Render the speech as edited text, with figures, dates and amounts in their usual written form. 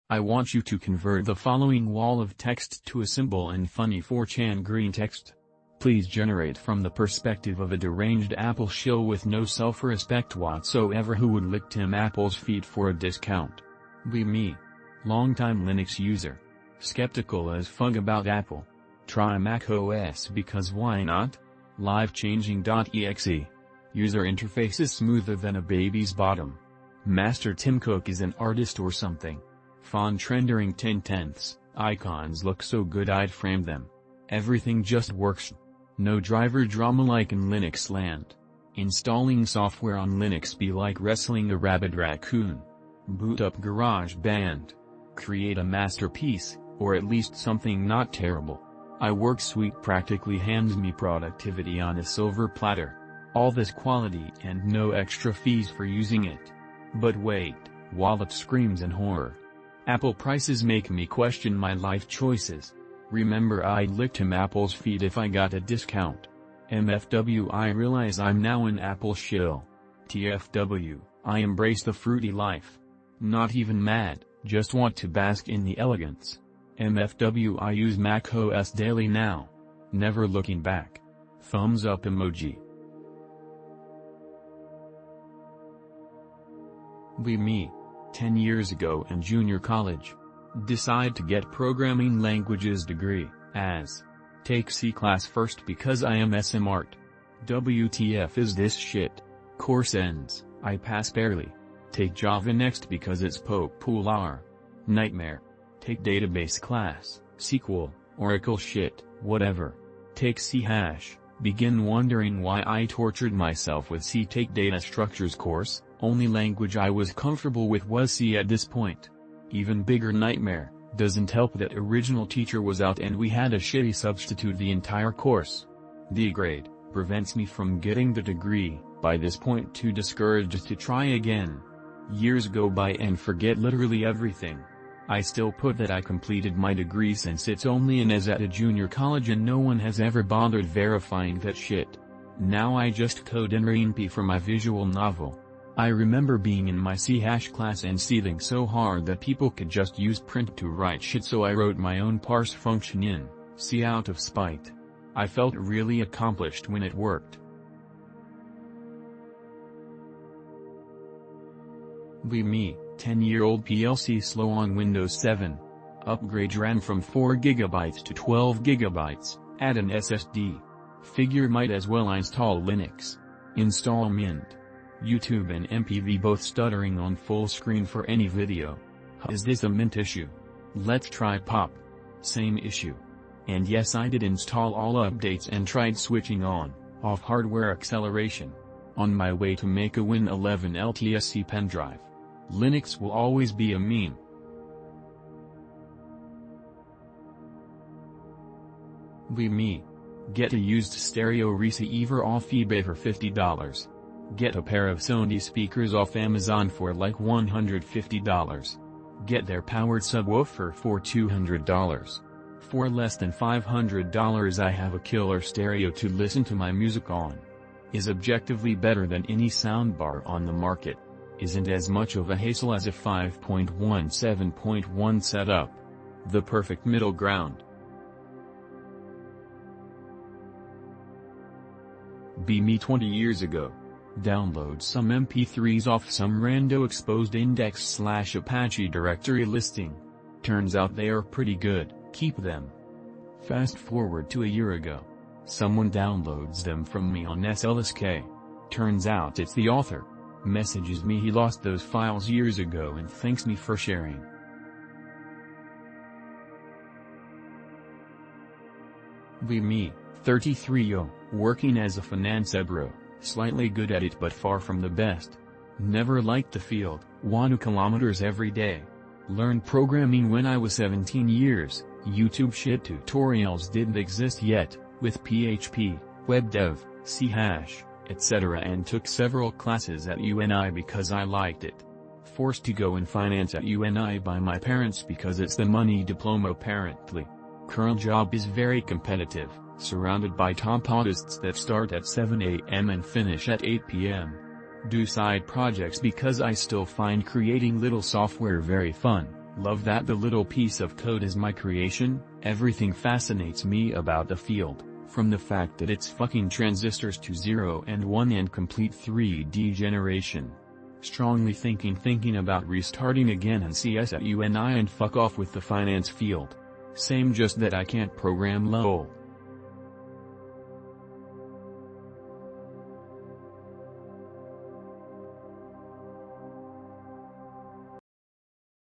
I want you to convert the following wall of text to a simple and funny 4chan green text. Please generate from the perspective of a deranged Apple shill with no self-respect whatsoever who would lick Tim Apple's feet for a discount. Be me. Longtime Linux user. Skeptical as fuck about Apple. Try Mac OS because why not? Life-changing.exe. User interface is smoother than a baby's bottom. Master Tim Cook is an artist or something. Font rendering 10/10. Icons look so good I'd frame them. Everything just works. No driver drama like in Linux land. Installing software on Linux be like wrestling a rabid raccoon. Boot up GarageBand. Create a masterpiece, or at least something not terrible. iWork Suite practically hands me productivity on a silver platter. All this quality and no extra fees for using it. But wait, wallet screams in horror. Apple prices make me question my life choices. Remember I'd lick Tim Apple's feet if I got a discount. MFW I realize I'm now an Apple shill. TFW, I embrace the fruity life. Not even mad, just want to bask in the elegance. MFW I use Mac OS daily now. Never looking back. Thumbs up emoji. Be me. 10 years ago in junior college. Decide to get programming languages degree, as. Take C class first because I am smart. WTF is this shit? Course ends, I pass barely. Take Java next because it's popular. Nightmare. Take database class, SQL, Oracle shit, whatever. Take C#, begin wondering why I tortured myself with C. Take data structures course. Only language I was comfortable with was C at this point. Even bigger nightmare, doesn't help that original teacher was out and we had a shitty substitute the entire course. D grade, prevents me from getting the degree, by this point too discouraged to try again. Years go by and forget literally everything. I still put that I completed my degree since it's only in as at a junior college and no one has ever bothered verifying that shit. Now I just code in ReNP for my visual novel. I remember being in my C# class and seething so hard that people could just use print to write shit, so I wrote my own parse function in C out of spite. I felt really accomplished when it worked. Be me, 10-year-old PLC slow on Windows 7. Upgrade RAM from 4 GB to 12 GB, add an SSD. Figure might as well install Linux. Install Mint. YouTube and MPV both stuttering on full screen for any video. Is this a Mint issue? Let's try Pop. Same issue. And yes, I did install all updates and tried switching on, off hardware acceleration. On my way to make a Win 11 LTSC pendrive. Linux will always be a meme. Be me. Get a used stereo receiver off eBay for $50. Get a pair of Sony speakers off Amazon for like $150. Get their powered subwoofer for $200. For less than $500 I have a killer stereo to listen to my music on. Is objectively better than any soundbar on the market. Isn't as much of a hassle as a 5.17.1 setup. The perfect middle ground. Be me 20 years ago. Download some MP3s off some rando exposed index/Apache directory listing. Turns out they are pretty good, keep them. Fast forward to a year ago. Someone downloads them from me on SLSK. Turns out it's the author. Messages me he lost those files years ago and thanks me for sharing. Be me, 33-yo, working as a finance bro. Slightly good at it but far from the best. Never liked the field, 1 kilometers every day. Learned programming when I was 17 years, YouTube shit tutorials didn't exist yet, with PHP, web dev, C#, etc. and took several classes at UNI because I liked it. Forced to go in finance at UNI by my parents because it's the money diploma apparently. Current job is very competitive. Surrounded by top artists that start at 7 a.m. and finish at 8 p.m. Do side projects because I still find creating little software very fun, Love that the little piece of code is my creation. Everything fascinates me about the field, from the fact that it's fucking transistors to 0 and 1 and complete 3D generation. Strongly thinking about restarting again in CS at UNI and fuck off with the finance field. Same, just that I can't program lol.